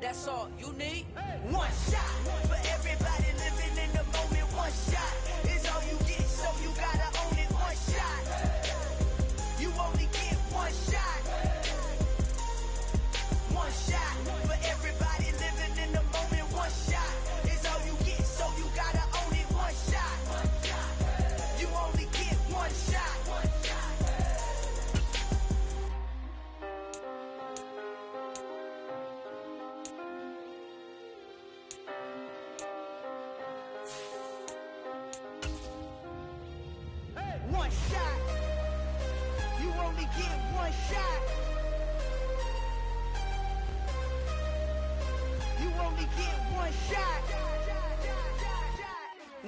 That's all you need. One shot for everybody living in the moment. One shot is all you get, so you gotta own it. One shot, you only get one shot. One shot for everybody living in the moment. One shot is all you get, so you gotta own it. One shot, you only get one shot. One shot, you only get one shot. You only get one shot.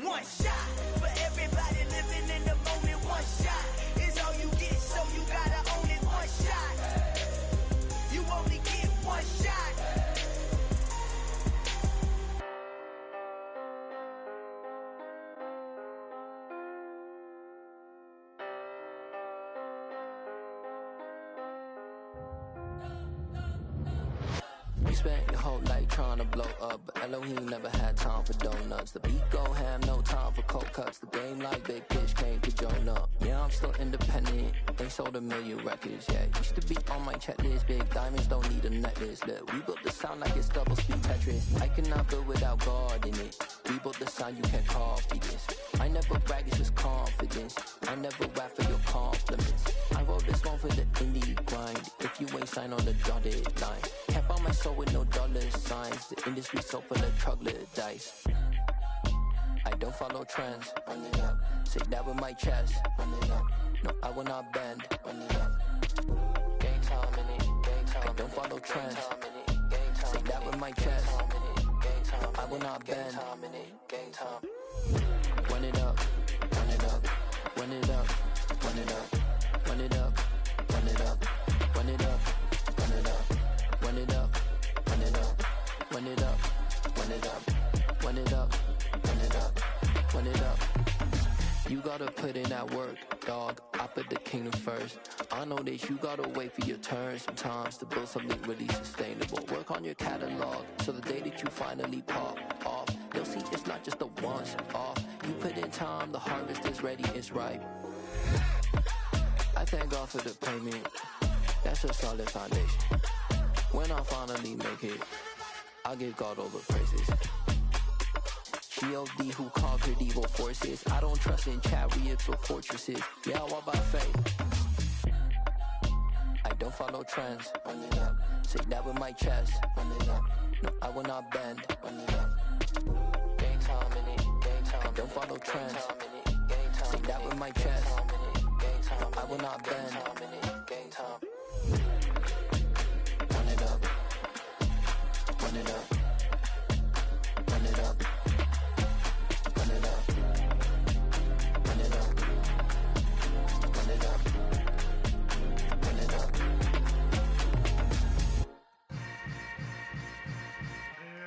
One shot for everybody living in the moment. One shot is all you get, so you gotta own it. One shot, you only get one shot. You spent your whole life trying to blow up, but Elohim never had time for donuts. The beat go ham, no time for cold cuts. The game like Big Pitch came to join up. Yeah, I'm still independent, ain't sold a million records yet. Used to be on my checklist, big diamonds don't need a necklace. Look, we built the sound like it's double speed Tetris. I cannot build without God in it. We built the sound you can't copy this. I never brag, it's just confidence. I never rap for your compliments. I wrote this one for the indie grind. If you ain't signed on the dotted line, can't buy my soul with no dollar signs. The industry so full of troglodytes. I don't follow trends. Run it up. Say that with my chest. Run it up. No, I will not bend. Run it up. Game time in it. Game time. I don't follow trends. Say that with my chest. I will not bend. Game time. Run it up. Run it up. Run it up. Run it up. Run it up. Run it up. Run it up. Run it up. Run it up. Run it up. Run it up. Run it up. Run it up. Run it up. Run it up. You gotta put in that work, dog. I put the kingdom first. I know that you gotta wait for your turn sometimes to build something really sustainable. Work on your catalog, so the day that you finally pop off, you'll see it's not just a once off. You put in time, the harvest is ready, it's ripe. I thank God for the payment. That's a solid foundation. When I finally make it, I'll give God all the praises. G.O.D. who conquered evil forces. I don't trust in chariots or fortresses. Yeah, I walk by faith. I don't follow trends. Run it up. Say that with my chest. Run it up. No, I will not bend. Run it up. Game time in it. Game time. I don't follow trends. Say that with my chest. No, I will not bend. Game time. Run it up. Run it up. Run it up. Run it up. Run it up. Run it up. Run it up.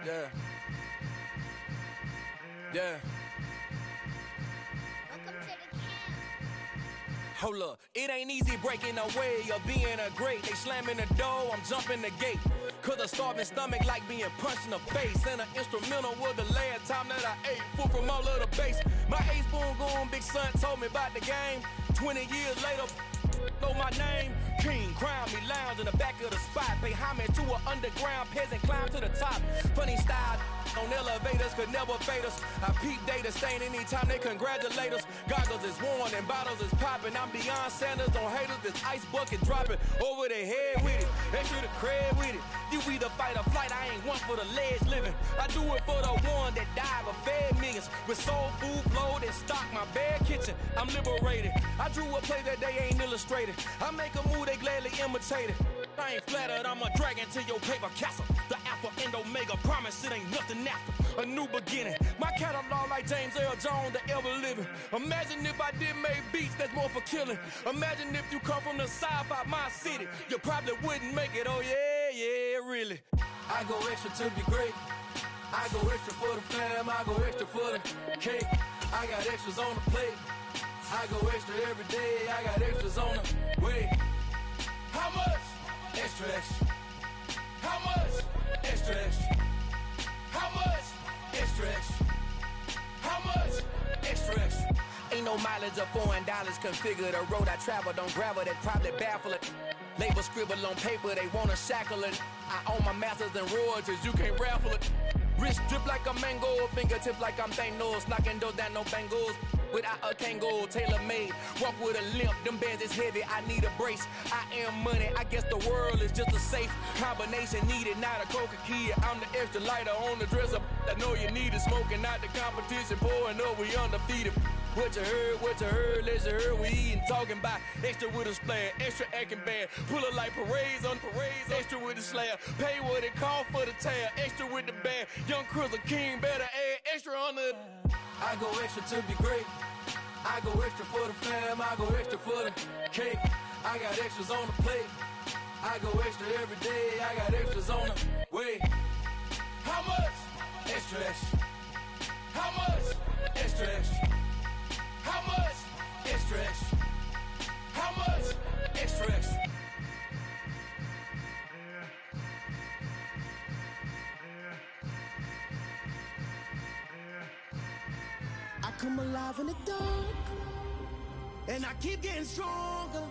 Yeah. Yeah. Hold up, it ain't easy breaking away or being a great. They slamming the door, I'm jumping the gate. Cause a starving stomach like being punched in the face. And an instrumental was the last time that I ate food from all of the bass. My ace spoon going big son told me about the game. 20 years later, know my name. King, crown me, lounge in the back of the spot. Pay homage to an underground peasant, climb to the top. Funny style on elevators could never fade us. I peep data stain anytime they congratulate us. Goggles is worn and bottles is popping. I'm Deion Sanders on haters, this ice bucket dropping over their head with it. Extra the cred with it. You either fight or flight, I ain't one for the ledge living. I do it for the one that died but fed millions. With soul food flowed and stocked my bad kitchen. I'm liberated. I drew a play that they ain't illustrated. I make a move, they gladly imitate it. I ain't flattered, I'm a dragon to your paper castle. The Alpha and Omega, promise it ain't nothing after. A new beginning. My catalog like James Earl Jones, the ever living. Imagine if I did make beats that's more for killing. Imagine if you come from the south out my city. You probably wouldn't make it, oh yeah, yeah, really. I go extra to be great. I go extra for the fam, I go extra for the cake. I got extras on the plate. I go extra every day, I got extras on the way. How much? Extra, extra. How much? Extra, extra. low mileage of $4 configure the road I travel. Don't gravel, that probably baffle it. Label scribble on paper, they wanna shackle it. I own my masters and royalties, you can't raffle it. Wrist drip like a mango, fingertip like I'm Thanos. Knocking doors down, no bangles. Without a Kango, tailor-made. Walk with a limp, them bands is heavy, I need a brace. I am money, I guess the world is just a safe combination needed, not a coca key. I'm the extra lighter on the dresser. I know you need it, smoking out the competition, pouring up, we undefeated. What you heard, let's heard, we eating, talking about extra with a splash, extra acting bad. Pull it like parades on parades, extra with the slab. Pay what it cost for the tab, extra with the band. Young Cruz a king, better add extra on the. I go extra to be great. I go extra for the fam, I go extra for the cake. I got extras on the plate. I go extra every day, I got extras on the way. How much? Extra, extra. How much? Extra, extra. How much? Extra, extra. How much? Extra, extra. I come alive in the dark, and I keep getting stronger.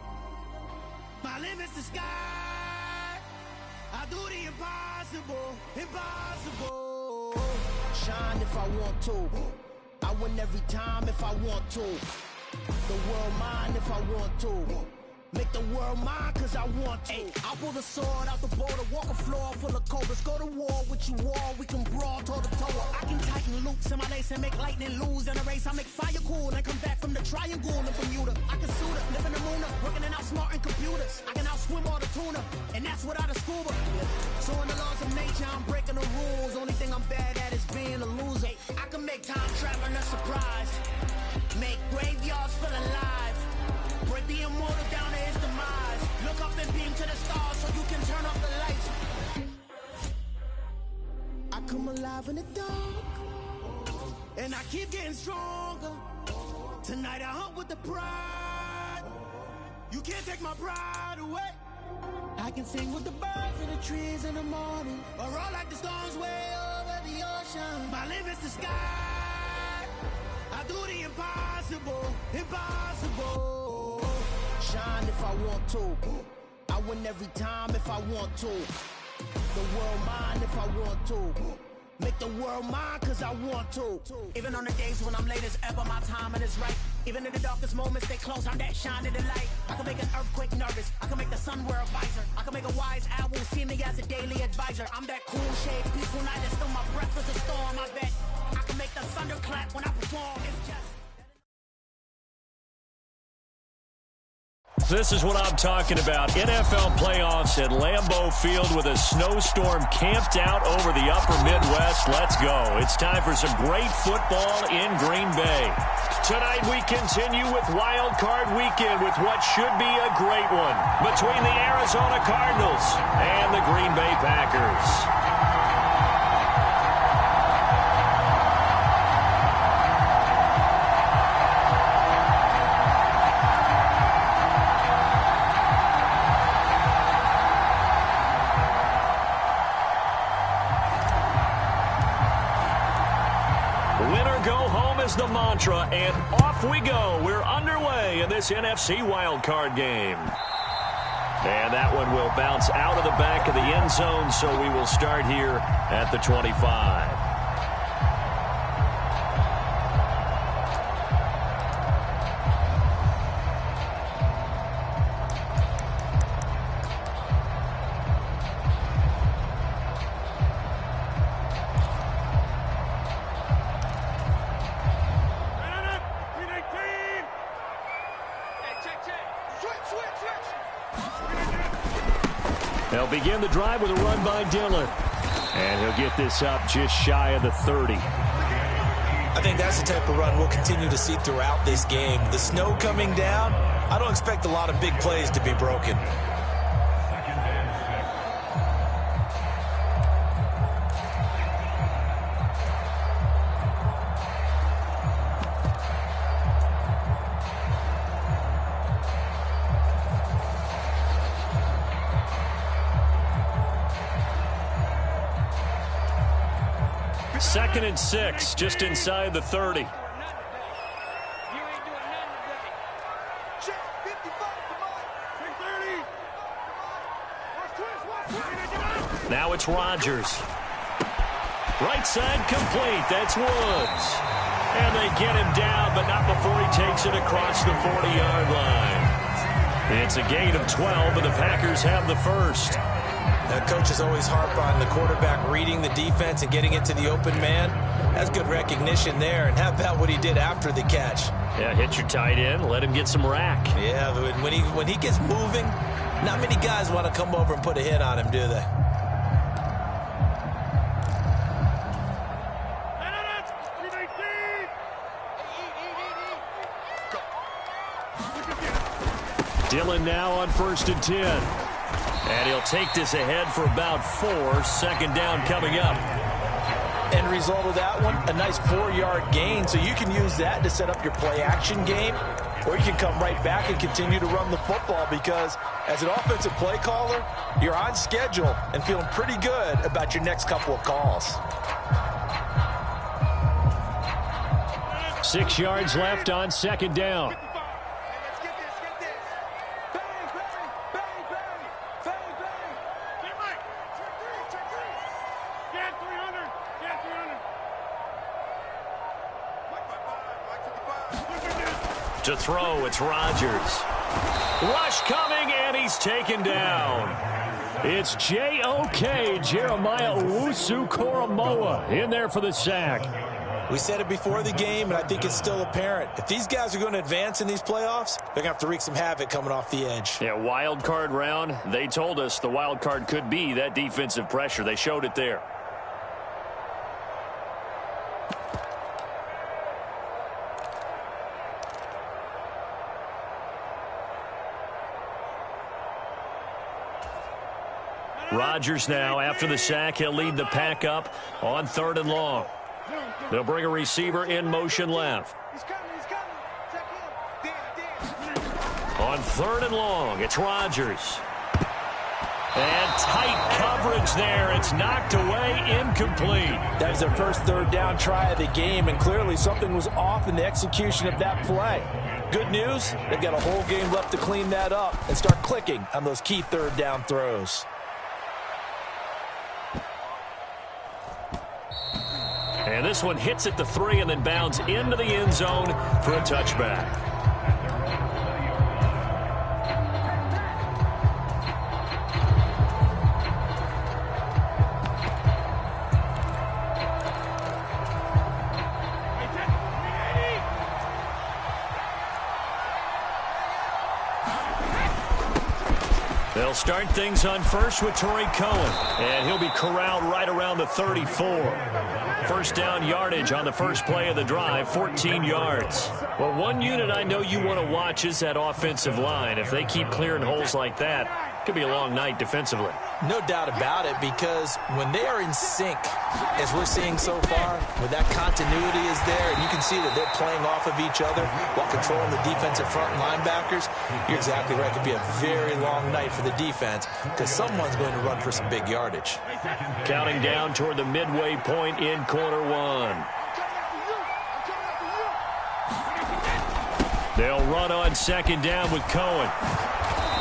My limit's the sky. I do the impossible, impossible. Shine if I want to. I win every time if I want to. The world mine if I want to. Make the world mine cause I want to. I pull the sword out the border, walk a floor full of cobras. Go to war with you all, we can brawl toe to toe. I can tighten loops in my lace and make lightning lose in a race. I make fire cool and come back from the triangle in Bermuda. I can suit it, live in the moon, working and outsmarting computers. I can outswim all the tuna, and that's without a scuba. So in the laws of nature, I'm breaking the rules. Only thing I'm bad at is being a loser. I can make time traveling a surprise, make graveyards feel alive. Break the immortal down to his demise. Look up and beam to the stars so you can turn off the lights. I come alive in the dark, and I keep getting stronger. Tonight I hunt with the pride. You can't take my pride away. I can sing with the birds in the trees in the morning, or roll like the storms way over the ocean. My limit's the sky. I do the impossible, impossible. Shine if I want to. I win every time if I want to. The world mine if I want to. Make the world mine cause I want to. Even on the days when I'm late as ever, my timing is right. Even in the darkest moments, stay close, I'm that shine in the light. I can make an earthquake nervous, I can make the sun wear a visor. I can make a wise owl see me as a daily advisor. I'm that cool shade, peaceful night, and still my breath is a storm. I bet I can make the thunder clap when I perform. It's just This is what I'm talking about. NFL playoffs at Lambeau Field with a snowstorm camped out over the upper Midwest. Let's go. It's time for some great football in Green Bay. Tonight we continue with Wild Card Weekend with what should be a great one between the Arizona Cardinals and the Green Bay Packers. The mantra, and off we go. We're underway in this NFC wildcard game. And that one will bounce out of the back of the end zone, so we will start here at the 25. They'll begin the drive with a run by Dillon. And he'll get this up just shy of the 30. I think that's the type of run we'll continue to see throughout this game. The snow coming down, I don't expect a lot of big plays to be broken. Second and 6, just inside the 30. You ain't doing It's Rodgers. Right side complete. That's Woods. And they get him down, but not before he takes it across the 40-yard line. It's a gain of 12, and the Packers have the first. Coaches always harp on the quarterback reading the defense and getting it to the open man. That's good recognition there. And how about what he did after the catch? Yeah, hit your tight end, let him get some rack. Yeah, when he gets moving, not many guys want to come over and put a hit on him, do they? Dillon now on 1st and 10. And he'll take this ahead for about 4. 2nd down coming up. End result of that one, a nice 4-yard gain. So you can use that to set up your play-action game, or you can come right back and continue to run the football, because as an offensive play caller, you're on schedule and feeling pretty good about your next couple of calls. 6 yards left on 2nd down. To throw, it's Rodgers. Rush coming, and he's taken down. It's J.O.K. Jeremiah Owusu-Koramoah in there for the sack. We said it before the game, and I think it's still apparent. If these guys are going to advance in these playoffs, they're going to have to wreak some havoc coming off the edge. Yeah, wild card round. They told us the wild card could be that defensive pressure. They showed it there. Rodgers now, after the sack, he'll lead the pack up on 3rd and long. They'll bring a receiver in motion left. On 3rd and long, it's Rodgers. And tight coverage there. It's knocked away, incomplete. That was their first 3rd down try of the game, and clearly something was off in the execution of that play. Good news, they've got a whole game left to clean that up and start clicking on those key 3rd down throws. And this one hits at the 3 and then bounds into the end zone for a touchback. They'll start things on first with Torrey Cohen, and he'll be corralled right around the 34. First down yardage on the first play of the drive, 14 yards. Well, one unit I know you want to watch is that offensive line. If they keep clearing holes like that, it could be a long night defensively. No doubt about it, because when they are in sync, as we're seeing so far, when that continuity is there, and you can see that they're playing off of each other while controlling the defensive front linebackers, you're exactly right. It could be a very long night for the defense, because someone's going to run for some big yardage. Counting down toward the midway point in quarter 1. They'll run on 2nd down with Cohen.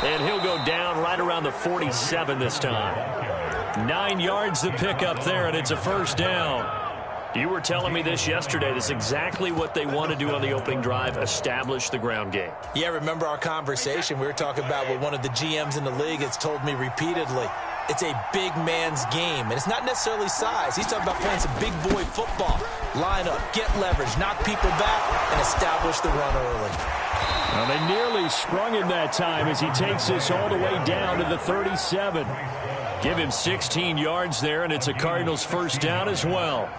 And he'll go down right around the 47 this time. 9 yards to pick up there, and it's a first down. You were telling me this yesterday. This is exactly what they want to do on the opening drive, establish the ground game. Yeah, remember our conversation. We were talking about what one of the GMs in the league has told me repeatedly. It's a big man's game, and it's not necessarily size. He's talking about playing some big boy football. Line up, get leverage, knock people back, and establish the run early. Well, they nearly sprung him that time as he takes this all the way down to the 37. Give him 16 yards there, and it's a Cardinals first down as well.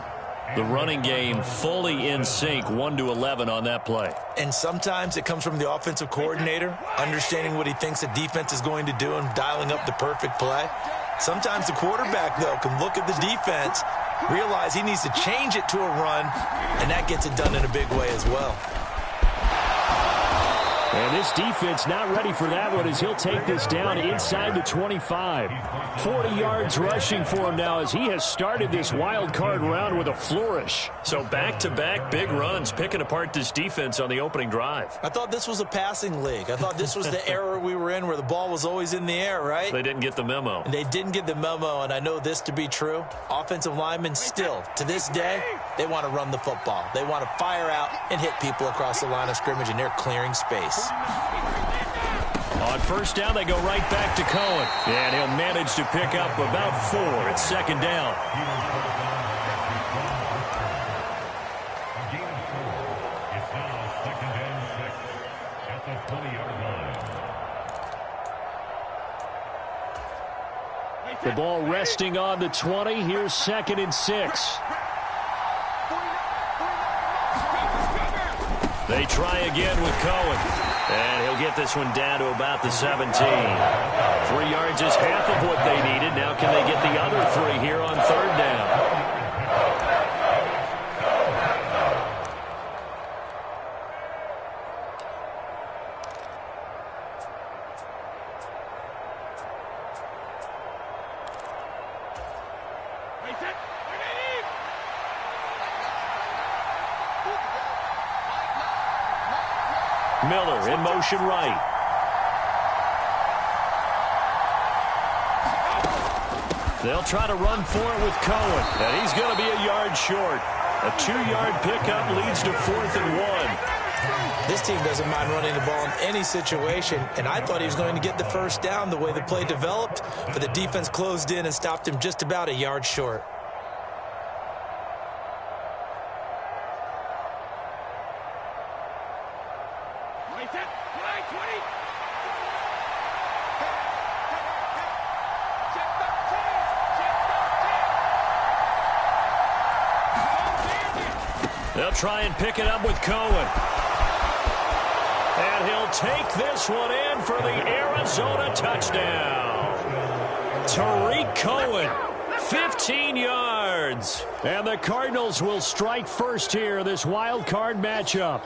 The running game fully in sync, 1-11 on that play. And sometimes it comes from the offensive coordinator, understanding what he thinks the defense is going to do and dialing up the perfect play. Sometimes the quarterback, though, can look at the defense, realize he needs to change it to a run, and that gets it done in a big way as well. And this defense not ready for that one as he'll take this down inside the 25. 40 yards rushing for him now as he has started this wild card round with a flourish. So back-to-back big runs picking apart this defense on the opening drive. I thought this was a passing league. I thought this was the era we were in where the ball was always in the air, right? They didn't get the memo. And they didn't get the memo, and I know this to be true. Offensive linemen still, to this day, they want to run the football. They want to fire out and hit people across the line of scrimmage, and they're clearing space. On first down, they go right back to Cohen. And he'll manage to pick up about 4. It's second down. The ball resting on the 20. Here's 2nd and 6. They try again with Cohen. And he'll get this one down to about the 17. 3 yards is half of what they needed. Now can they get the other 3 here on 3rd down? Miller in motion right. They'll try to run for it with Cohen. And he's going to be a yard short. A 2-yard pickup leads to 4th and 1. This team doesn't mind running the ball in any situation, and I thought he was going to get the first down the way the play developed, but the defense closed in and stopped him just about a yard short. They'll try and pick it up with Cohen. And he'll take this one in for the Arizona touchdown. Tariq Cohen, 15 yards. And the Cardinals will strike first here, this wild card matchup.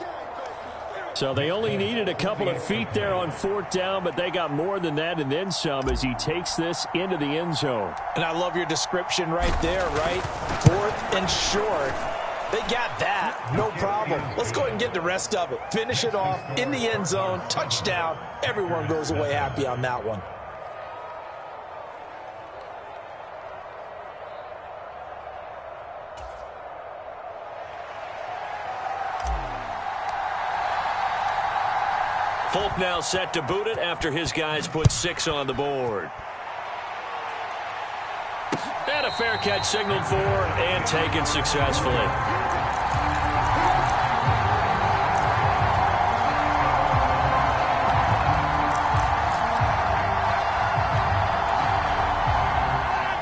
So they only needed a couple of feet there on 4th down, but they got more than that and then some as he takes this into the end zone. And I love your description right there, right? 4th and short. They got that. No problem. Let's go ahead and get the rest of it. Finish it off in the end zone. Touchdown. Everyone goes away happy on that one. Folk now set to boot it after his guys put 6 on the board. And a fair catch signaled for and taken successfully.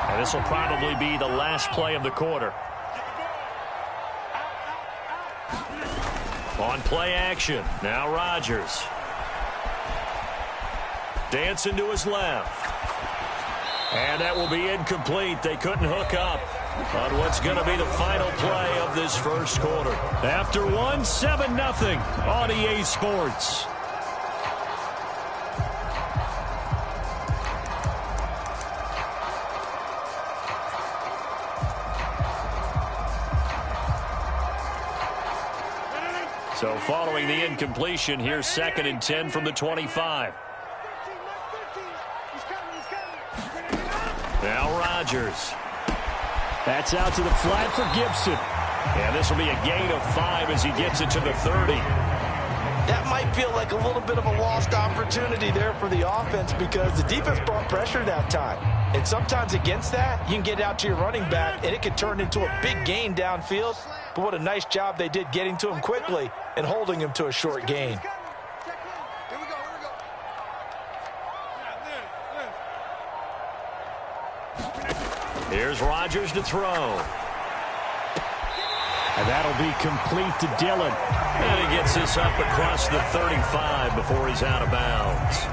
And this will probably be the last play of the quarter. On play action, now Rodgers. Dancing to his left. And that will be incomplete. They couldn't hook up on what's going to be the final play of this first quarter. After one, 7-0 on EA Sports. So following the incompletion, here's 2nd and 10 from the 25. Now Rodgers. That's out to the flat for Gibson. And this will be a gain of 5 as he gets it to the 30. That might feel like a little bit of a lost opportunity there for the offense because the defense brought pressure that time. And sometimes against that, you can get out to your running back, and it can turn into a big gain downfield. But what a nice job they did getting to him quickly and holding him to a short gain. Here's Rodgers to throw. And that'll be complete to Dillon. And he gets this up across the 35 before he's out of bounds.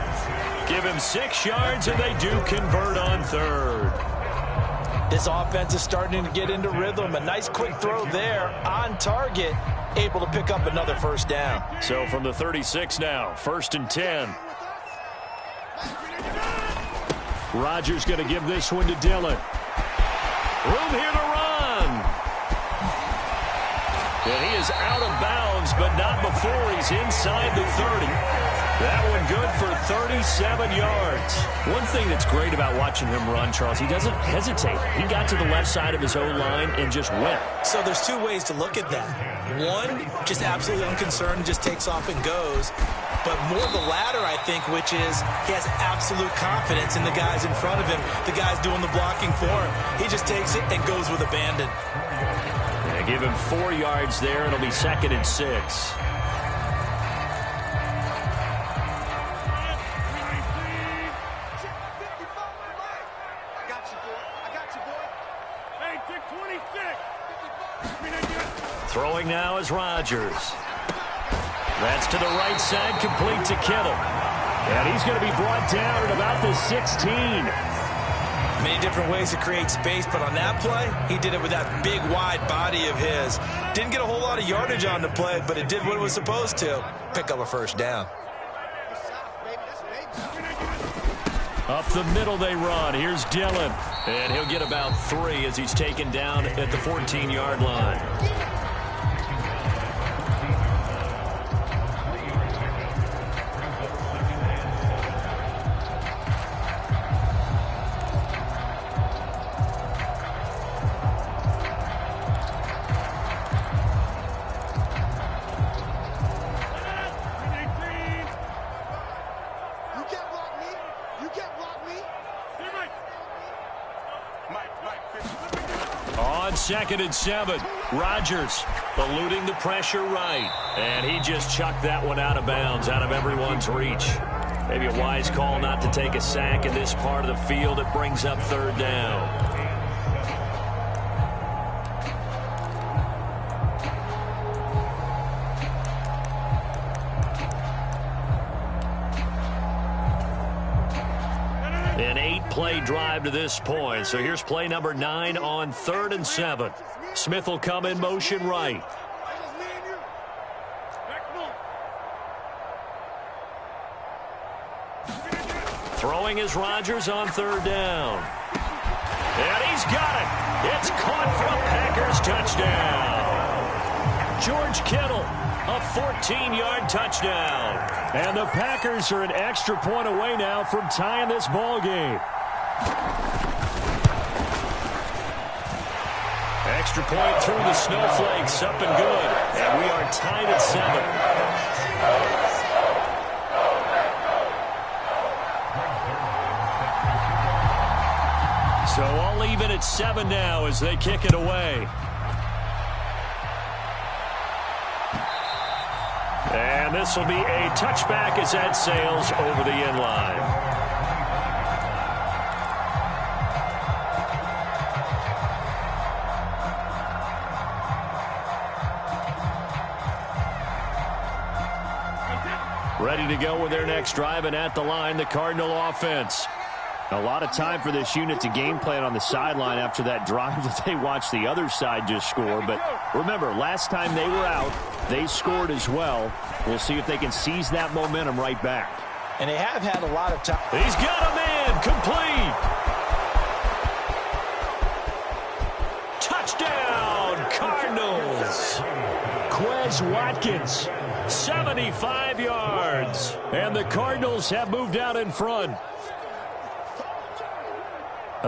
Give him 6 yards, and they do convert on 3rd. This offense is starting to get into rhythm. A nice quick throw there on target, able to pick up another first down. So from the 36 now, 1st and 10. Rodgers going to give this one to Dillon. Room here to run. And he is out of bounds, but not before he's inside the 30. That one good for 37 yards. One thing that's great about watching him run, Charles, he doesn't hesitate. He got to the left side of his O-line and just went. So there's two ways to look at that. One, just absolutely unconcerned, just takes off and goes. But more the latter, I think, which is he has absolute confidence in the guys in front of him, the guys doing the blocking for him. He just takes it and goes with abandon. They give him 4 yards there. It'll be 2nd and 6. Throwing now is Rodgers. That's to the right side, complete to Kittle. And he's going to be brought down at about the 16. Many different ways to create space, but on that play, he did it with that big, wide body of his. Didn't get a whole lot of yardage on the play, but it did what it was supposed to. Pick up a first down. Up the middle they run. Here's Dillon. And he'll get about 3 as he's taken down at the 14-yard line. On 2nd and 7, Rodgers eluding the pressure right. And he just chucked that one out of bounds, out of everyone's reach. Maybe a wise call not to take a sack in this part of the field. It brings up 3rd down. An 8-play drive to this point. So here's play number 9 on 3rd and 7. Smith will come in motion right. Throwing is Rodgers on 3rd down. And he's got it. It's caught for a Packers touchdown. George Kittle, a 14-yard touchdown. And the Packers are an extra point away now from tying this ball game. Extra point through the snowflakes, up and good. And we are tied at 7. So all even at 7 now as they kick it away. And this will be a touchback as that sails over the end line. Ready to go with their next drive, and at the line, the Cardinal offense. A lot of time for this unit to game plan on the sideline after that drive that they watched the other side just score. But remember, last time they were out, they scored as well. We'll see if they can seize that momentum right back. And they have had a lot of time. He's got a man, complete. Touchdown, Cardinals. Quez Watkins, 75 yards. And the Cardinals have moved out in front.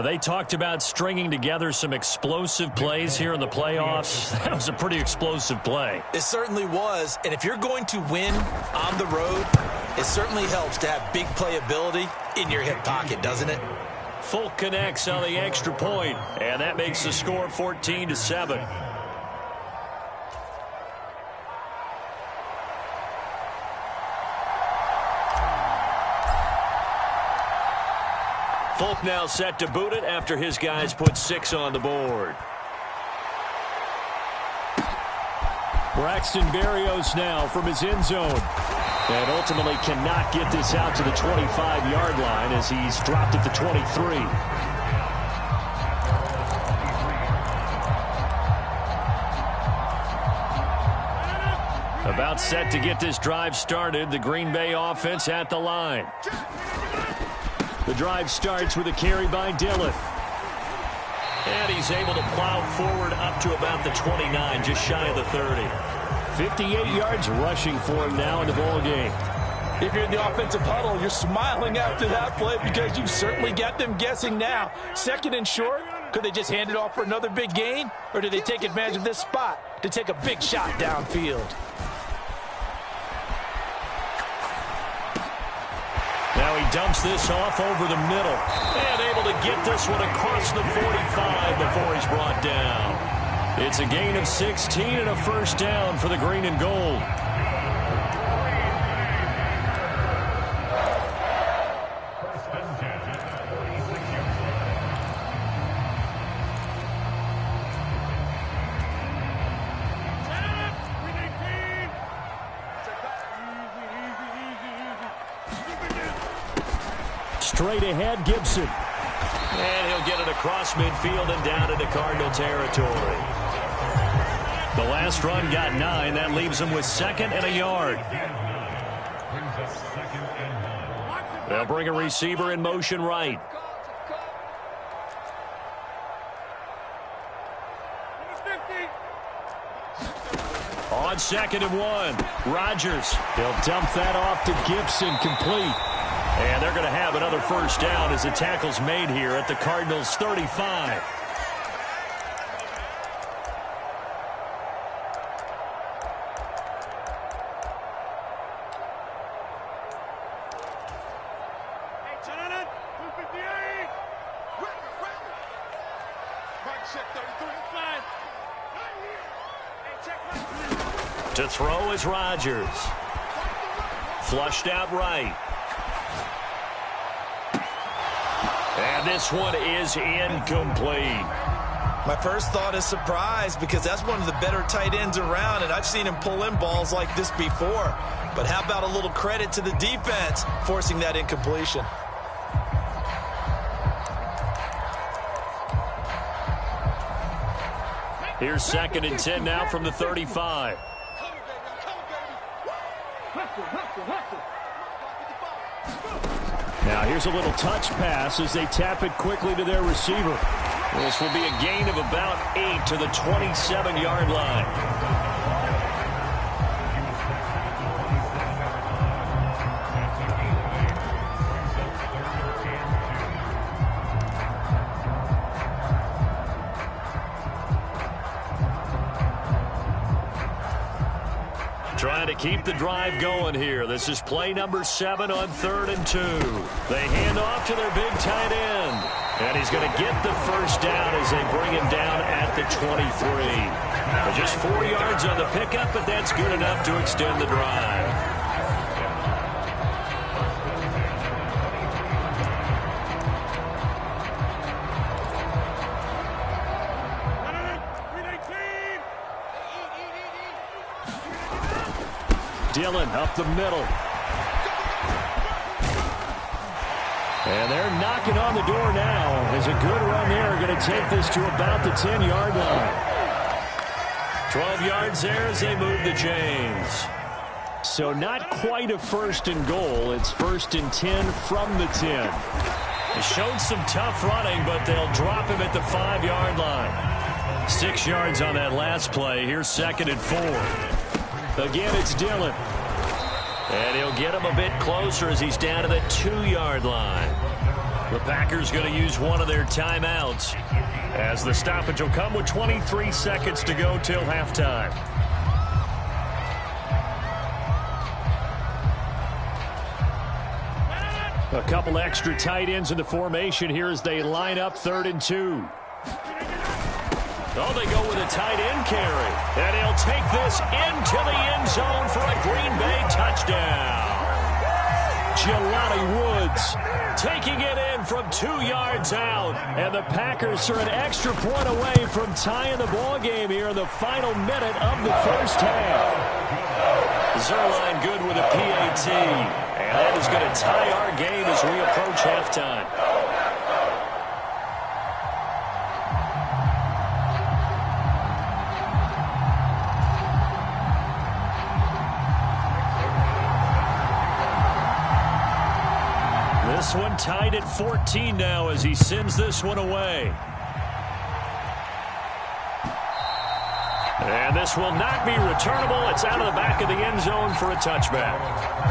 They talked about stringing together some explosive plays here in the playoffs. That was a pretty explosive play. It certainly was. And if you're going to win on the road, it certainly helps to have big playability in your hip pocket, doesn't it? Folk connects on the extra point, and that makes the score 14-7. Folk now set to boot it after his guys put 6 on the board. Braxton Berrios now from his end zone. And ultimately cannot get this out to the 25-yard line as he's dropped at the 23. About set to get this drive started. The Green Bay offense at the line. The drive starts with a carry by Dillon. And he's able to plow forward up to about the 29, just shy of the 30. 58 yards rushing for him now in the ball game. If you're in the offensive huddle, you're smiling after that play because you've certainly got them guessing now. Second and short, could they just hand it off for another big gain? Or do they take advantage of this spot to take a big shot downfield? Now he dumps this off over the middle. And able to get this one across the 45 before he's brought down. It's a gain of 16 and a first down for the green and gold. Straight ahead, Gibson. And he'll get it across midfield and down into Cardinal territory. The last run got 9. That leaves him with 2nd and a yard. They'll bring a receiver in motion right. On 2nd and 1, Rodgers. He'll dump that off to Gibson, complete. And they're going to have another first down as the tackle's made here at the Cardinals' 35. To throw is Rodgers. Flushed out right. And this one is incomplete. My first thought is surprise because that's one of the better tight ends around, and I've seen him pull in balls like this before. But how about a little credit to the defense forcing that incompletion? Here's 2nd and 10 now from the 35. Now here's a little touch pass as they tap it quickly to their receiver. This will be a gain of about 8 to the 27-yard line. Trying to keep the drive going here. This is play number 7 on 3rd and 2. They hand off to their big tight end. And he's going to get the first down as they bring him down at the 23. Just 4 yards on the pickup, but that's good enough to extend the drive. Dillon up the middle. And they're knocking on the door now. There's a good run there. Going to take this to about the 10-yard line. 12 yards there as they move the chains. So not quite a 1st and goal. It's 1st and 10 from the 10. They showed some tough running, but they'll drop him at the 5-yard line. 6 yards on that last play. Here's 2nd and 4. Again, it's Dillon. And he'll get him a bit closer as he's down to the 2-yard line. The Packers going to use one of their timeouts as the stoppage will come with 23 seconds to go till halftime. A couple extra tight ends in the formation here as they line up 3rd and 2. Oh, they go with a tight end carry. And he'll take this into the end zone for a Green Bay touchdown. Jelani Woods taking it in from 2 yards out. And the Packers are an extra point away from tying the ball game here in the final minute of the first half. Zerline good with a PAT. And that is going to tie our game as we approach halftime. one tied at 14 now as he sends this one away. And this will not be returnable. It's out of the back of the end zone for a touchback.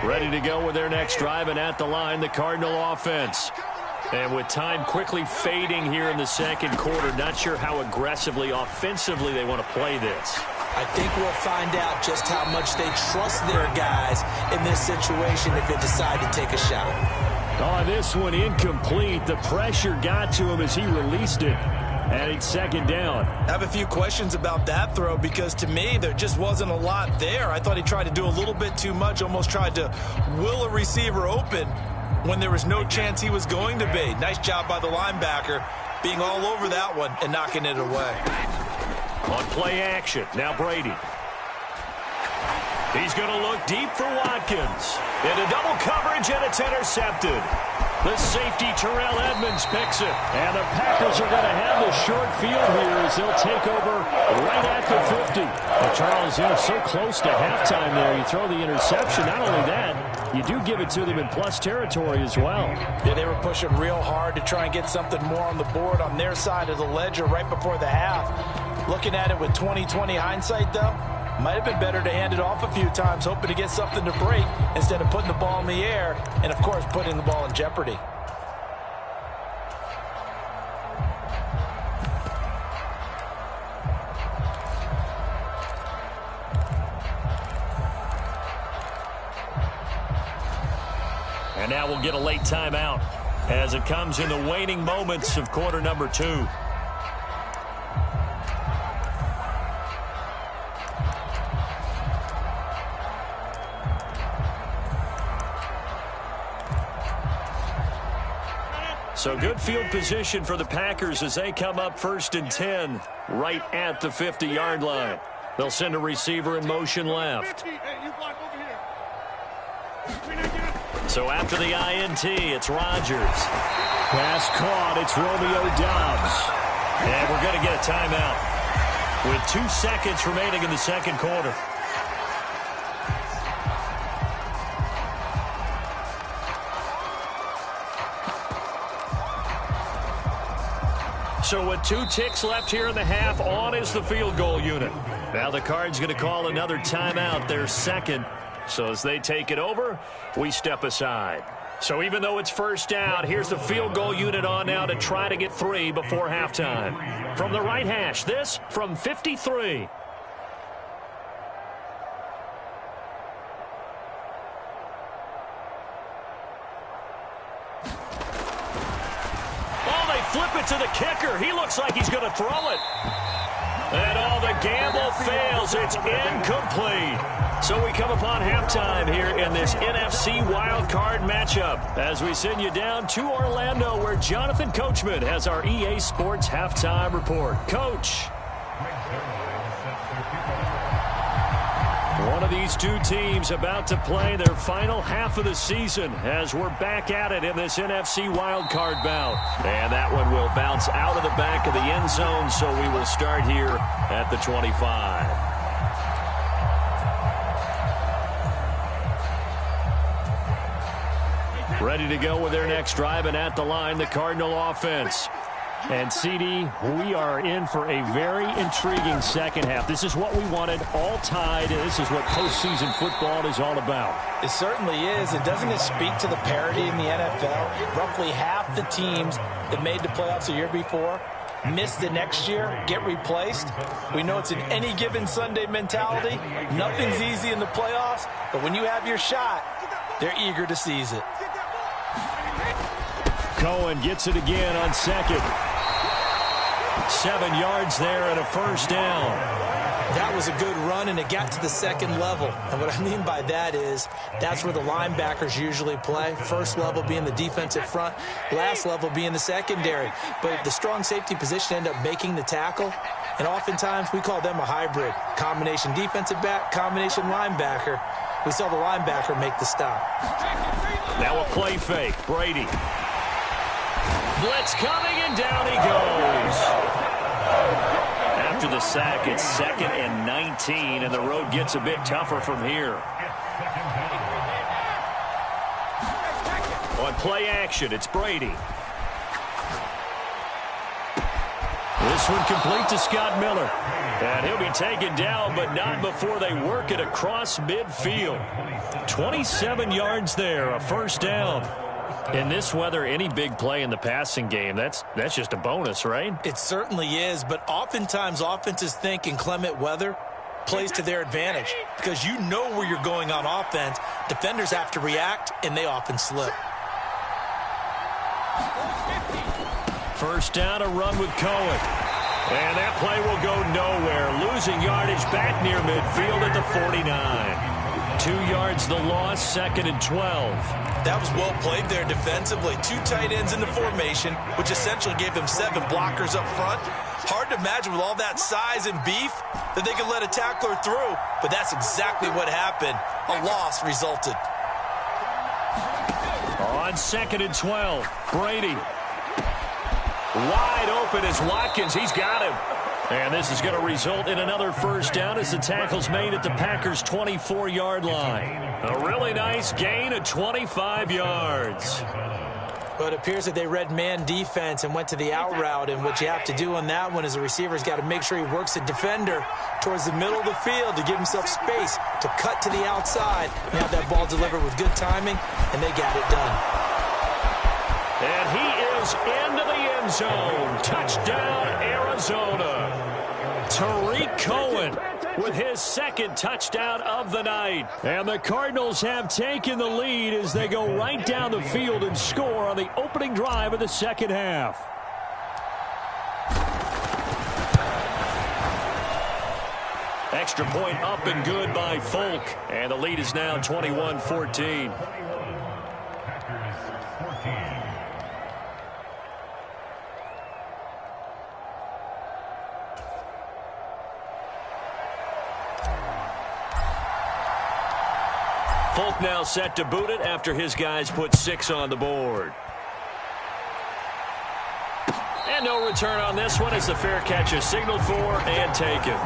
Ready to go with their next drive, and at the line, the Cardinal offense. And with time quickly fading here in the second quarter, not sure how aggressively, offensively they want to play this. I think we'll find out just how much they trust their guys in this situation if they decide to take a shot. Oh, this one incomplete. The pressure got to him as he released it. And it's second down. I have a few questions about that throw because to me there just wasn't a lot there. I thought he tried to do a little bit too much, almost tried to will a receiver open when there was no chance he was going to be. Nice job by the linebacker being all over that one and knocking it away. On play action, now Brady. He's going to look deep for Watkins. Into double coverage, and it's intercepted. The safety, Terrell Edmonds, picks it. And the Packers are going to have the short field here as they'll take over right at the 50. But Charles, so close to halftime there. You throw the interception. Not only that, you do give it to them in plus territory as well. Yeah, they were pushing real hard to try and get something more on the board on their side of the ledger right before the half. Looking at it with 20/20 hindsight, though, might have been better to hand it off a few times, hoping to get something to break instead of putting the ball in the air and, of course, putting the ball in jeopardy. And now we'll get a late timeout as it comes in the waning moments of quarter number 2. So good field position for the Packers as they come up 1st and 10 right at the 50-yard line. They'll send a receiver in motion left. So after the INT, it's Rodgers. Pass caught. It's Romeo Doubs. And we're going to get a timeout with 2 seconds remaining in the second quarter. So with 2 ticks left here in the half, on is the field goal unit. Now the Cards going to call another timeout, their second. So as they take it over, we step aside. So even though it's first down, here's the field goal unit on now to try to get 3 before halftime. From the right hash, this from 53. Flip it to the kicker. He looks like he's going to throw it. And all the gamble fails. It's incomplete. So we come upon halftime here in this NFC wildcard matchup as we send you down to Orlando where Jonathan Coachman has our EA Sports halftime report. Coach. One of these 2 teams about to play their final half of the season as we're back at it in this NFC wildcard bout. And that one will bounce out of the back of the end zone, so we will start here at the 25. Ready to go with their next drive, and at the line, the Cardinal offense. And, CD, we are in for a very intriguing second half. This is what we wanted, all tied. This is what postseason football is all about. It certainly is. And doesn't it speak to the parity in the NFL? Roughly half the teams that made the playoffs the year before miss the next year, get replaced. We know it's an any given Sunday mentality. Nothing's easy in the playoffs, but when you have your shot, they're eager to seize it. Cohen gets it again on second. 7 yards there and a first down. That was a good run, and it got to the second level. And what I mean by that is that's where the linebackers usually play. First level being the defensive front, last level being the secondary. But the strong safety position ended up making the tackle, and oftentimes we call them a hybrid. Combination defensive back, combination linebacker. We saw the linebacker make the stop. Now a play fake. Brady. Blitz coming, and down he goes. After the sack, it's 2nd and 19, and the road gets a bit tougher from here. On play action, it's Brady. This one complete to Scott Miller. And he'll be taken down, but not before they work it across midfield. 27 yards there, a first down. In this weather, any big play in the passing game, that's just a bonus, right? It certainly is, but oftentimes offenses think in clement weather plays to their advantage because you know where you're going on offense. Defenders have to react, and they often slip. First down, a run with Cohen. And that play will go nowhere. Losing yardage back near midfield at the 49. 2 yards the loss, 2nd and 12. That was well played there defensively. 2 tight ends in the formation, which essentially gave them 7 blockers up front. Hard to imagine with all that size and beef that they could let a tackler through, but that's exactly what happened. A loss resulted. On 2nd and 12, Brady. Wide open is Watkins. He's got him. And this is going to result in another first down as the tackle's made at the Packers' 24-yard line. A really nice gain of 25 yards. Well, it appears that they read man defense and went to the out route, and what you have to do on that one is the receiver's got to make sure he works the defender towards the middle of the field to give himself space to cut to the outside and have that ball delivered with good timing, and they got it done. And he is into the end zone. Touchdown, Arizona. Tariq Cohen with his 2nd touchdown of the night. And the Cardinals have taken the lead as they go right down the field and score on the opening drive of the second half. Extra point up and good by Folk. And the lead is now 21-14. Folk now set to boot it after his guys put 6 on the board. And no return on this one as the fair catch is signaled for and taken.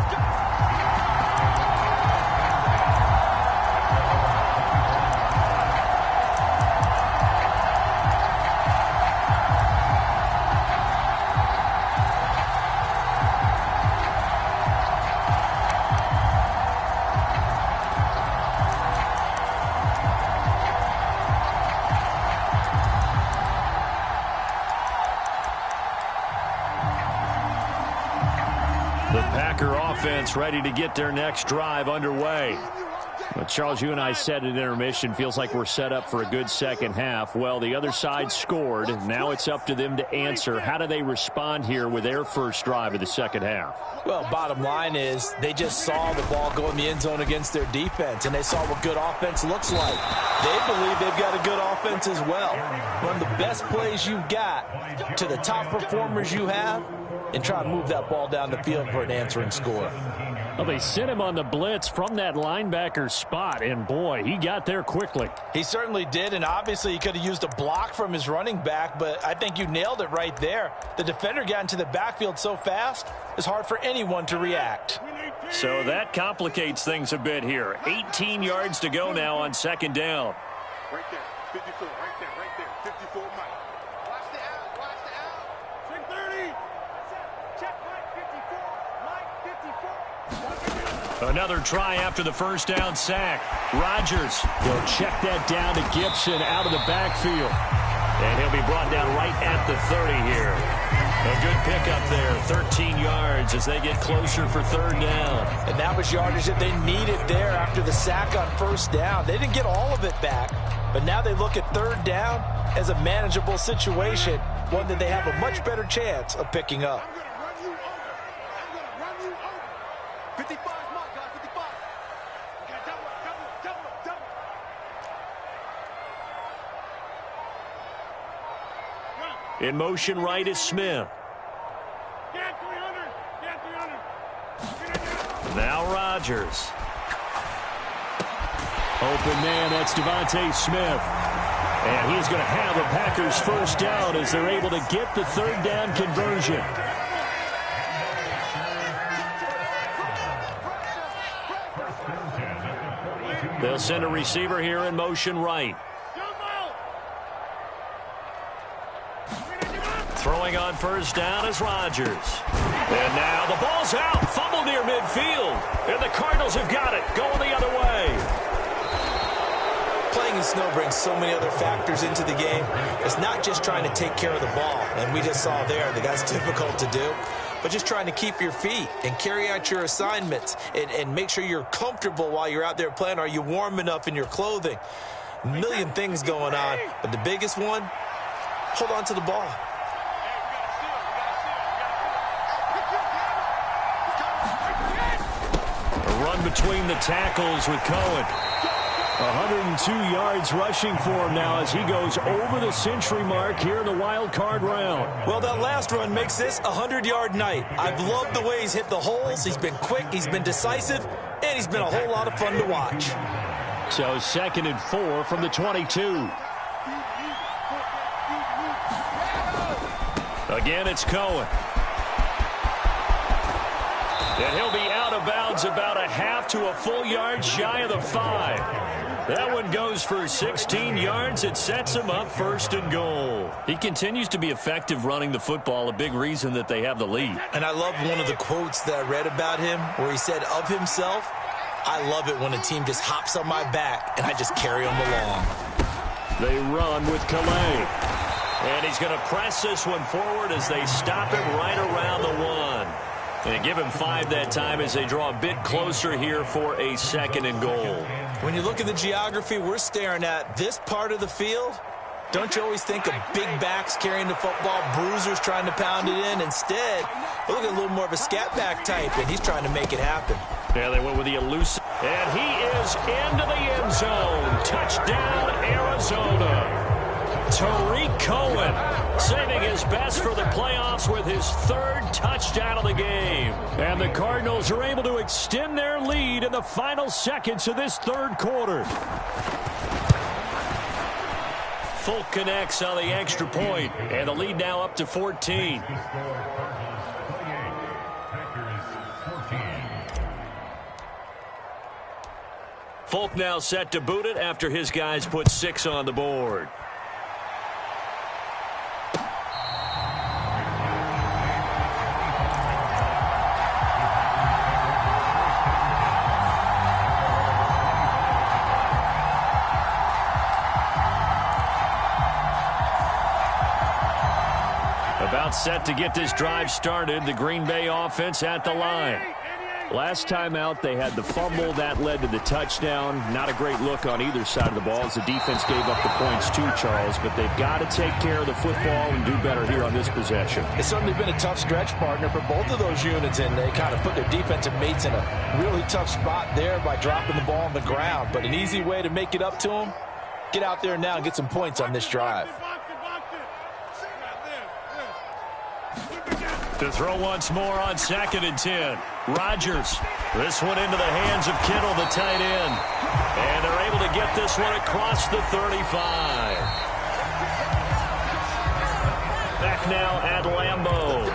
Offense ready to get their next drive underway. But Charles, you and I said at intermission, feels like we're set up for a good second half. Well, the other side scored. Now it's up to them to answer. How do they respond here with their first drive of the second half? Well, bottom line is they just saw the ball go in the end zone against their defense, and they saw what good offense looks like. They believe they've got a good offense as well. One of the best plays you've got to the top performers you have, and try to move that ball down the field for an answering score. Well, they sent him on the blitz from that linebacker spot, and boy, he got there quickly. He certainly did, and obviously he could have used a block from his running back, but I think you nailed it right there. The defender got into the backfield so fast, it's hard for anyone to react. So that complicates things a bit here. 18 yards to go now on 2nd down. Right there, 54, right there, 54, Mike. Watch the out. 630. Check Mike 54, Mike 54. Another try after the first down sack. Rodgers will check that down to Gibson out of the backfield. And he'll be brought down right at the 30 here. A good pickup there, 13 yards as they get closer for 3rd down. And that was yardage that they needed there after the sack on 1st down. They didn't get all of it back, but now they look at 3rd down as a manageable situation, one that they have a much better chance of picking up. I'm going to run you over. I'm going to run you over. 55 is my guy, 55. You got double. In motion right is Smith. Get 300. Get 300. Now Rodgers. Open man, that's Devontae Smith. And he's going to have a Packers first down as they're able to get the third down conversion. They'll send a receiver here in motion right. Throwing on first down is Rodgers. And now the ball's out. Fumble near midfield. And the Cardinals have got it. Going the other way. Playing in snow brings so many other factors into the game. It's not just trying to take care of the ball. And we just saw there that that's difficult to do. But just trying to keep your feet and carry out your assignments and make sure you're comfortable while you're out there playing. Are you warm enough in your clothing? A million things going on. But the biggest one, hold on to the ball. A run between the tackles with Cohen. 102 yards rushing for him now as he goes over the century mark here in the wild card round. Well, that last run makes this a 100-yard night. I've loved the way he's hit the holes. He's been quick, he's been decisive, and he's been a whole lot of fun to watch. So 2nd and 4 from the 22. Again, it's Cohen. And he'll be out of bounds about a half to a full yard shy of the 5. That one goes for 16 yards. It sets him up 1st and goal. He continues to be effective running the football, a big reason that they have the lead. And I love one of the quotes that I read about him where he said of himself, I love it when a team just hops on my back and I just carry them along. They run with Calais. And he's going to press this one forward as they stop it right around the 1. And give him 5 that time as they draw a bit closer here for a 2nd and goal. When you look at the geography we're staring at, this part of the field, don't you always think of big backs carrying the football, bruisers trying to pound it in? Instead, look at a little more of a scat back type, and he's trying to make it happen. Yeah, they went with the elusive. And he is into the end zone. Touchdown, Arizona. Tariq Cohen saving his best for the playoffs with his 3rd touchdown of the game. And the Cardinals are able to extend their lead in the final seconds of this 3rd quarter. Folk connects on the extra point, and the lead now up to 14. Folk now set to boot it after his guys put 6 on the board. About set to get this drive started. The Green Bay offense at the line. Last time out, they had the fumble. That led to the touchdown. Not a great look on either side of the ball as the defense gave up the points too, Charles. But they've got to take care of the football and do better here on this possession. It's certainly been a tough stretch, partner, for both of those units, and they kind of put their defensive mates in a really tough spot there by dropping the ball on the ground. But an easy way to make it up to them, get out there now and get some points on this drive. To throw once more on 2nd and 10. Rodgers. This one into the hands of Kittle, the tight end. And they're able to get this one across the 35. Back now at Lambeau.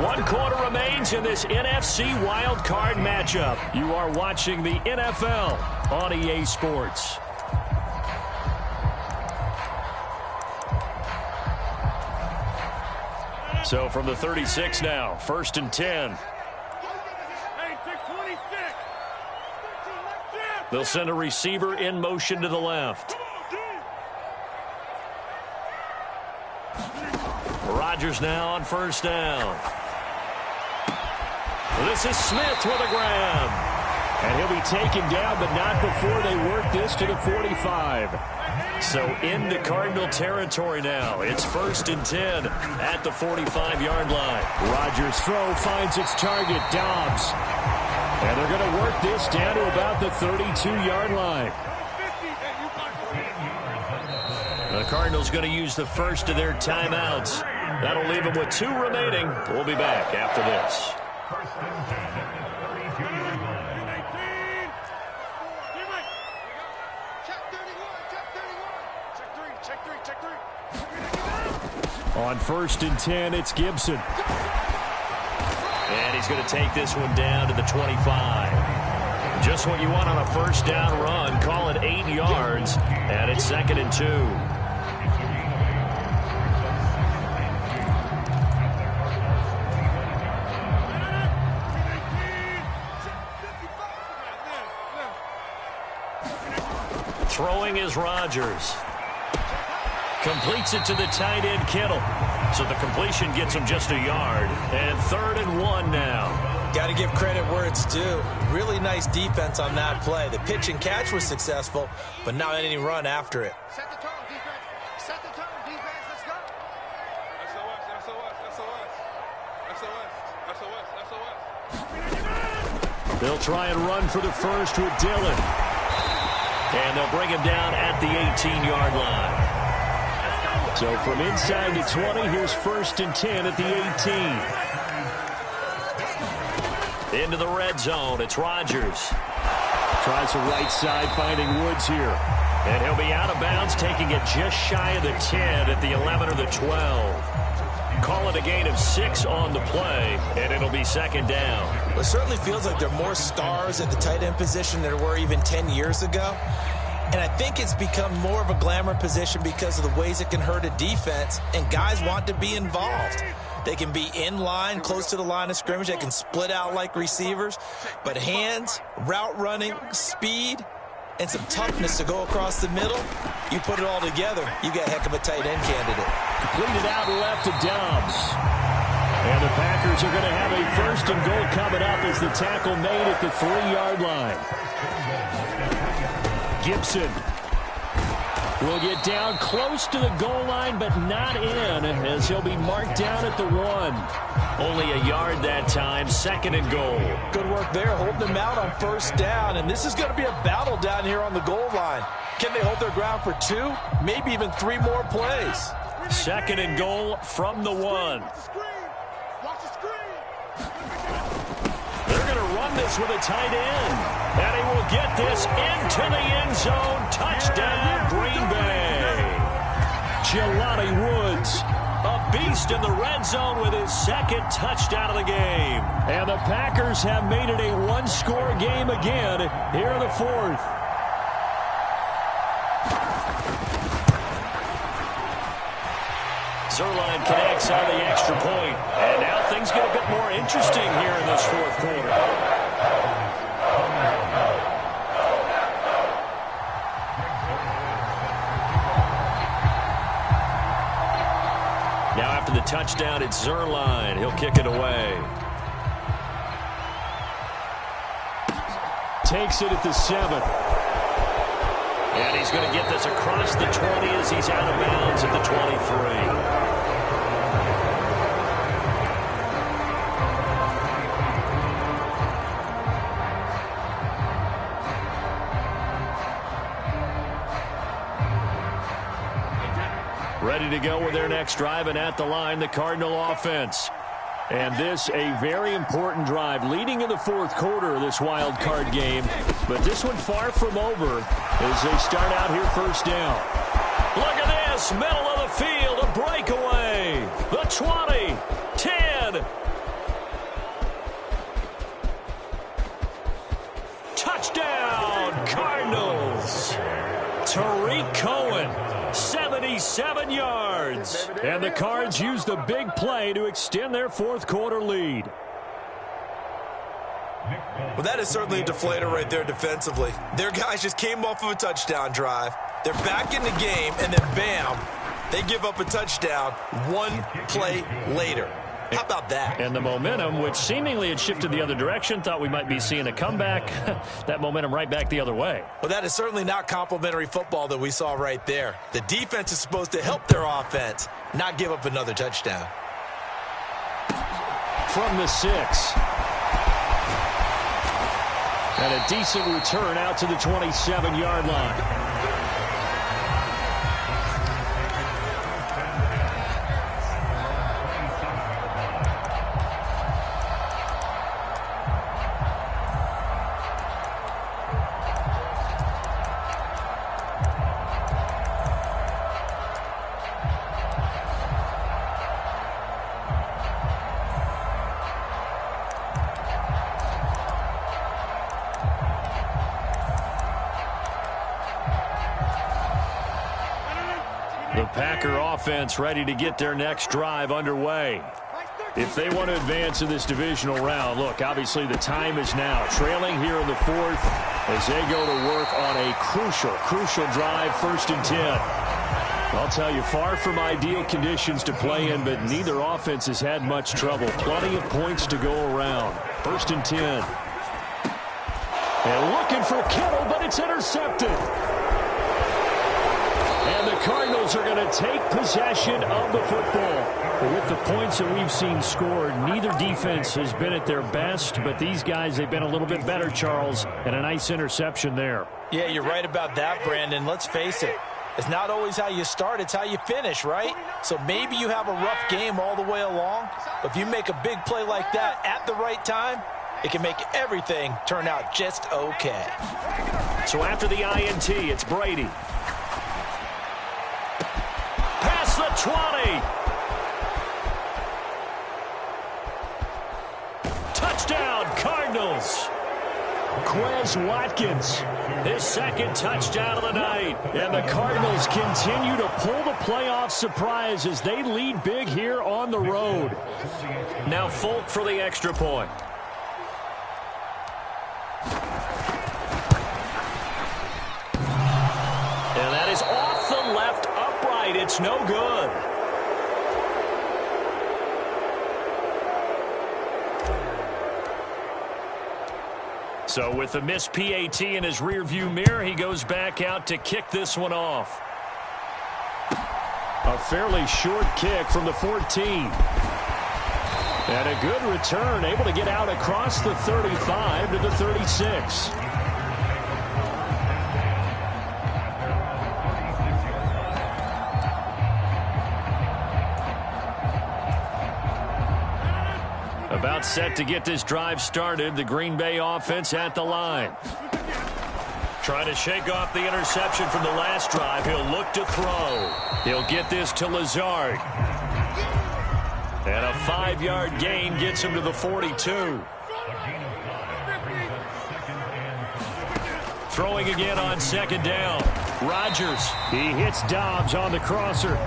1 quarter remains in this NFC wild card matchup. You are watching the NFL on EA Sports. So from the 36 now, 1st and 10. They'll send a receiver in motion to the left. Rodgers now on 1st down. This is Smith with a grab. And he'll be taken down, but not before they work this to the 45. So into Cardinal territory now. It's 1st and 10 at the 45-yard line. Rodgers' throw finds its target, Dobbs. And they're going to work this down to about the 32-yard line. The Cardinals going to use the first of their timeouts. That'll leave them with 2 remaining. We'll be back after this. Check three. On 1st and 10, it's Gibson. And he's going to take this one down to the 25. Just what you want on a first down run. Call it 8 yards, and it's 2nd and 2. Throwing is Rodgers. Completes it to the tight end, Kittle. So the completion gets him just a yard. And 3rd and 1 now. Got to give credit where it's due. Really nice defense on that play. The pitch and catch was successful, but not any run after it. Set the tone, defense. Set the tone, defense. Let's go. SOS. They'll try and run for the first with Dillon. And they'll bring him down at the 18-yard line. So from inside the 20, here's 1st and 10 at the 18. Into the red zone, it's Rodgers. Tries the right side, finding Woods here. And he'll be out of bounds, taking it just shy of the 10 at the 11 or the 12. Call it a gain of 6 on the play, and it'll be 2nd down. Well, it certainly feels like there are more stars at the tight end position than there were even 10 years ago. And I think it's become more of a glamour position because of the ways it can hurt a defense, and guys want to be involved. They can be in line, close to the line of scrimmage. They can split out like receivers. But hands, route running, speed, and some toughness to go across the middle, you put it all together, you got a heck of a tight end candidate. Completed out left to Dobbs. And the Packers are going to have a 1st and goal coming up as the tackle made at the 3-yard line. Gibson will get down close to the goal line, but not in, as he'll be marked down at the 1. Only a yard that time, 2nd and goal. Good work there, holding them out on 1st down, and this is going to be a battle down here on the goal line. Can they hold their ground for 2, maybe even 3 more plays? 2nd and goal from the 1. Watch the screen. They're going to run this with a tight end. And he will get this into the end zone. Touchdown, Green Bay. Jelani Woods, a beast in the red zone with his 2nd touchdown of the game. And the Packers have made it a 1-score game again here in the 4th. Zuerlein connects on the extra point. And now things get a bit more interesting here in this 4th quarter. Now after the touchdown, it's Zuerlein. He'll kick it away. Takes it at the 7. And he's going to get this across the 20 as he's out of bounds at the 23. Ready to go with their next drive, and at the line, the Cardinal offense. And this, a very important drive, leading in the 4th quarter of this wild card game. But this one far from over as they start out here 1st down. Look at this, middle of the field, a breakaway. The 20, 10. Touchdown, Cardinals. Tariq Cohen. 77 yards. And the Cards use the big play to extend their 4th quarter lead. Well, that is certainly a deflator right there defensively. Their guys just came off of a touchdown drive. They're back in the game, and then bam, they give up a touchdown 1 play later. How about that? And the momentum, which seemingly had shifted the other direction, thought we might be seeing a comeback. That momentum right back the other way. Well, that is certainly not complimentary football that we saw right there. The defense is supposed to help their offense, not give up another touchdown. From the 6. And a decent return out to the 27-yard line. The Packer offense ready to get their next drive underway. If they want to advance in this divisional round, look, obviously the time is now. Trailing here in the fourth as they go to work on a crucial drive, 1st and 10. I'll tell you, far from ideal conditions to play in, but neither offense has had much trouble. Plenty of points to go around. 1st and 10. And looking for Kittle, but it's intercepted. And the Cardinals are going to take possession of the football. With the points that we've seen scored, neither defense has been at their best, but these guys, they've been a little bit better, Charles, and a nice interception there. Yeah, you're right about that, Brandon. Let's face it. It's not always how you start, it's how you finish, right? So maybe you have a rough game all the way along, but if you make a big play like that at the right time, it can make everything turn out just okay. So after the INT, it's Brady. Past the 20. Touchdown, Cardinals. Quez Watkins, his 2nd touchdown of the night. And the Cardinals continue to pull the playoff surprise as they lead big here on the road. Now Folk for the extra point. And that is off the left upright. It's no good. So with the missed PAT in his rearview mirror, he goes back out to kick this one off. A fairly short kick from the 14. And a good return, able to get out across the 35 to the 36. About set to get this drive started. The Green Bay offense at the line. Trying to shake off the interception from the last drive. He'll look to throw. He'll get this to Lazard. And a 5-yard gain gets him to the 42. Throwing again on 2nd down. Rodgers. He hits Dobbs on the crosser.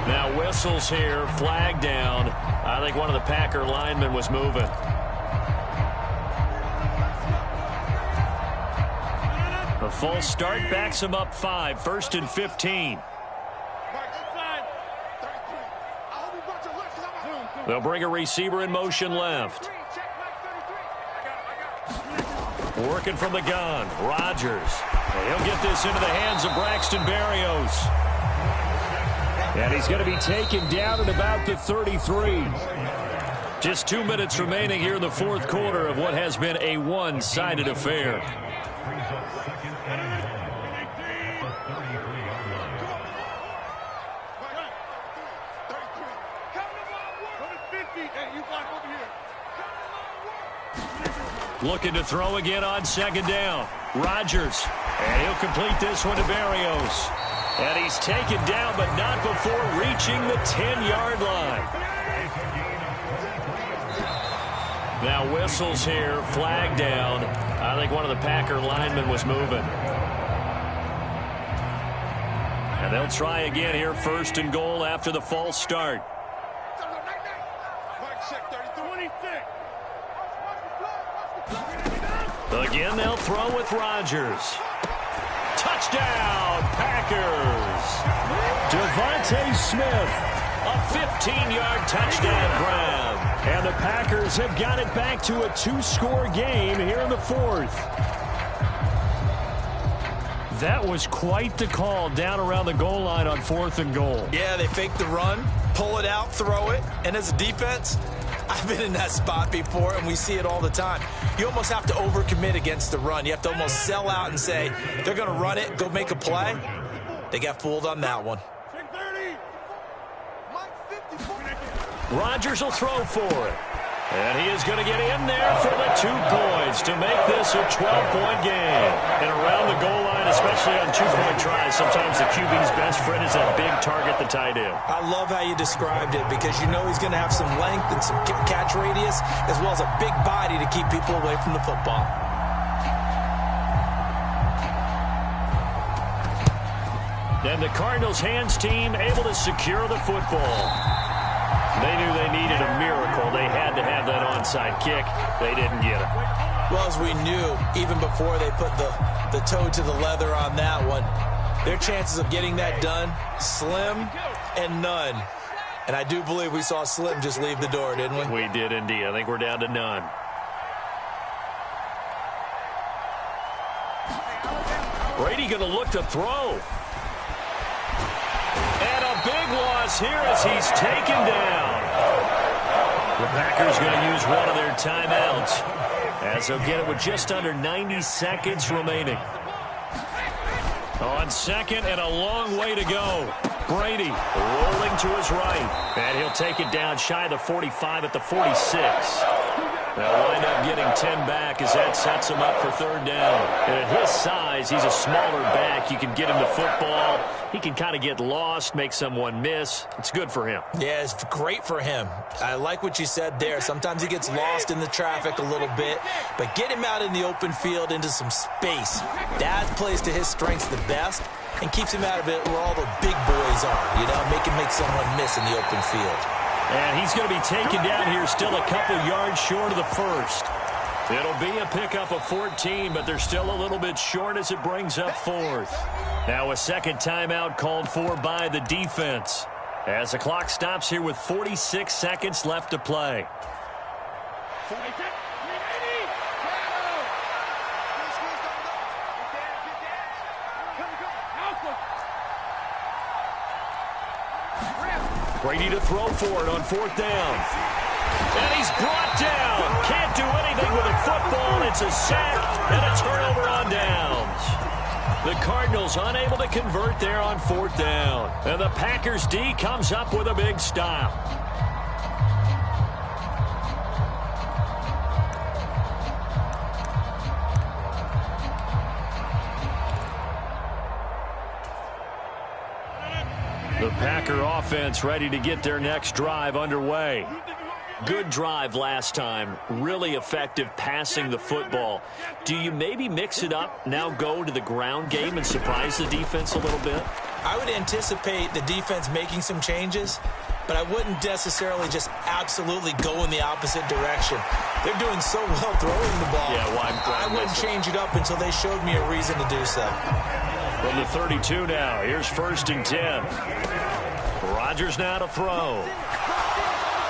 Now whistles here, flag down. I think one of the Packer linemen was moving. A false start backs him up 5, 1st and 15. They'll bring a receiver in motion left. Working from the gun, Rodgers. He'll get this into the hands of Braxton Berrios. And he's going to be taken down at about the 33. Just 2 minutes remaining here in the 4th quarter of what has been a one-sided affair. Looking to throw again on 2nd down. Rodgers. And he'll complete this one to Berrios. And he's taken down, but not before reaching the 10-yard line. Now whistles here, flag down. I think one of the Packer linemen was moving. And they'll try again here, 1st and goal after the false start. Again, they'll throw with Rodgers. Touchdown, Packers. Devontae Smith, a 15-yard touchdown grab. And the Packers have got it back to a 2-score game here in the 4th. That was quite the call down around the goal line on 4th and goal. Yeah, they fake the run, pull it out, throw it. And as a defense, I've been in that spot before, and we see it all the time. You almost have to overcommit against the run. You have to almost sell out and say, they're going to run it, go make a play. They got fooled on that one. Rodgers will throw for it. And he is going to get in there for the 2 points to make this a 12-point game. And around the goal line, especially on 2-point tries, sometimes the QB's best friend is that big target, the tight end. I love how you described it because you know he's going to have some length and some catch radius as well as a big body to keep people away from the football. And the Cardinals' hands team able to secure the football. They knew they needed a miracle. They had to have that onside kick. They didn't get it. Well, as we knew, even before they put the toe to the leather on that one, their chances of getting that done, slim and none. And I do believe we saw Slim just leave the door, didn't we? We did indeed. I think we're down to none. Brady going to look to throw. And a big loss here as he's taken down. The Packers going to use one of their timeouts as they'll get it with just under 90 seconds remaining. On second and a long way to go. Brady rolling to his right. And he'll take it down shy of the 45 at the 46. They'll wind up getting 10 back as that sets him up for third down. And at his size, he's a smaller back. You can get him the football. He can kind of get lost, make someone miss. It's good for him. Yeah, it's great for him. I like what you said there. Sometimes he gets lost in the traffic a little bit, but get him out in the open field into some space. That plays to his strengths the best and keeps him out of it where all the big boys are, you know, make him make someone miss in the open field. And he's going to be taken down here still a couple yards short of the first. It'll be a pickup of 14, but they're still a little bit short as it brings up fourth. Now a second timeout called for by the defense as the clock stops here with 46 seconds left to play. Brady to throw for it on fourth down. And he's brought down. Can't do anything with a football. It's a sack and a turnover on downs. The Cardinals unable to convert there on fourth down. And the Packers D comes up with a big stop. The Packer offense ready to get their next drive underway. Good drive last time. Really effective passing the football. Do you maybe mix it up, now go to the ground game and surprise the defense a little bit? I would anticipate the defense making some changes, but I wouldn't necessarily just absolutely go in the opposite direction. They're doing so well throwing the ball. Yeah, I wouldn't change it up until they showed me a reason to do so. From the 32 now, here's 1st and 10. Rodgers now to throw.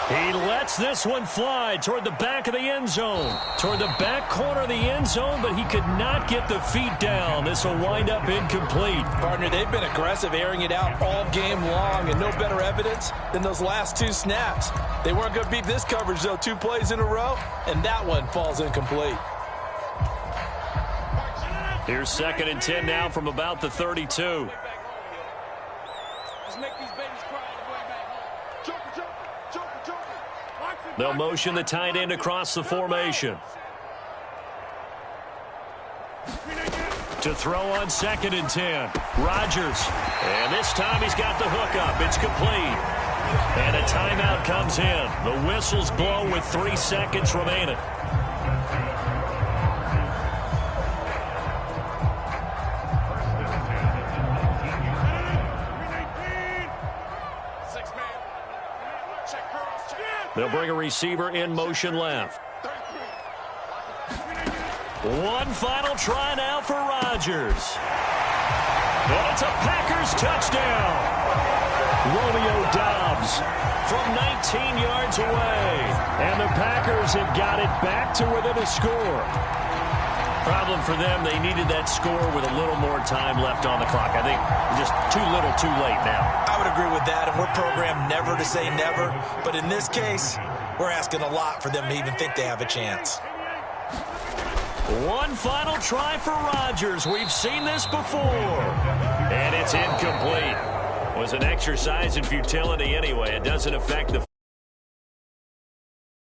He lets this one fly toward the back of the end zone. Toward the back corner of the end zone, but he could not get the feet down. This will wind up incomplete. Partner, they've been aggressive, airing it out all game long, and no better evidence than those last 2 snaps. They weren't going to beat this coverage, though, 2 plays in a row, and that one falls incomplete. Here's 2nd and 10 now from about the 32. They'll motion the tight end across the formation. To throw on 2nd and 10. Rodgers. And this time he's got the hook up. It's complete. And a timeout comes in. The whistles blow with 3 seconds remaining. They'll bring a receiver in motion left. One final try now for Rodgers. And it's a Packers touchdown. Romeo Doubs from 19 yards away. And the Packers have got it back to within a score. Problem for them, they needed that score with a little more time left on the clock. I think just too little too late now. I would agree with that, and we're programmed never to say never. But in this case, we're asking a lot for them to even think they have a chance. One final try for Rodgers. We've seen this before. And it's incomplete. It was an exercise in futility anyway. It doesn't affect the